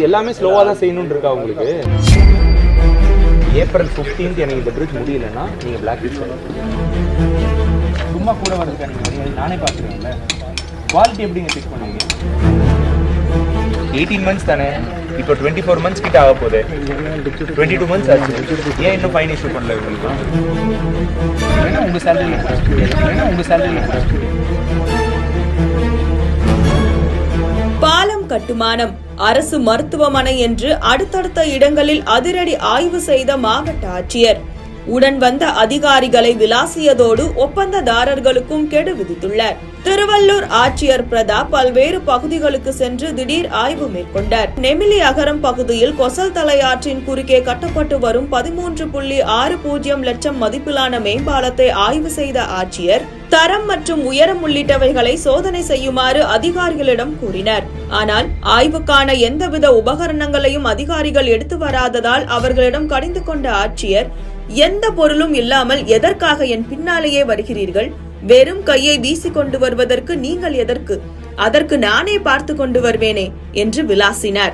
எல்லாமே ஸ்லோவா தான் செய்யணும்னு இருக்கா உங்களுக்கு? ஏப்ரல் 15th எனக்கு இந்த பிரிட்ஜ் முடியலன்னா நீங்க பிளாக் லிஸ்ட் சும்மா கூட வரதுக்கா நீங்க நானே பாத்துக்கிறேன்ல. குவாலிட்டி எப்படிங்க செக் பண்ணுவீங்க? 18 months தானே, இப்போ 24 months கிட்ட ஆக போகுது. 22 months ஆச்சு. ஏன் இன்னும் ஃபைன் இஷ்யூ பண்ணல உங்களுக்கு? வேணா உங்க சேலரி பாலம் கட்டுமானம், அரசு மருத்துவமனை என்று அடுத்தடுத்த இடங்களில் அதிரடி ஆய்வு செய்த மாவட்ட ஆட்சியர் உடன் வந்த அதிகாரிகளை விளாசியதோடு ஒப்பந்ததாரர்களுக்கும் கெடு விதித்துள்ளார். திருவள்ளூர் ஆட்சியர் பிரதாப் பல்வேறு பகுதிகளுக்கு சென்று திடீர் ஆய்வு மேற்கொண்டார். நெமிலி அகரம் பகுதியில் கொசல் தலையாற்றின் குறுக்கே கட்டப்பட்டு வரும் 13.60 லட்சம் மதிப்பிலான மேம்பாலத்தை ஆய்வு செய்த ஆட்சியர் தரம் மற்றும் உயரம் உள்ளிட்டவைகளை சோதனை செய்யுமாறு அதிகாரிகளிடம் கூறினார். ஆனால் ஆய்வுக்கான எந்தவித உபகரணங்களையும் அதிகாரிகள் எடுத்து வராததால் அவர்களிடம் கடிந்து கொண்ட ஆட்சியர், எந்த பொருளும் இல்லாமல் எதற்காக என் பின்னாலேயே வருகிறீர்கள்? வெறும் கையை வீசிக் கொண்டு வருவதற்கு நீங்கள் எதற்கு? அதற்கு நானே பார்த்து கொண்டு வருவேனே என்று விளாசினார்.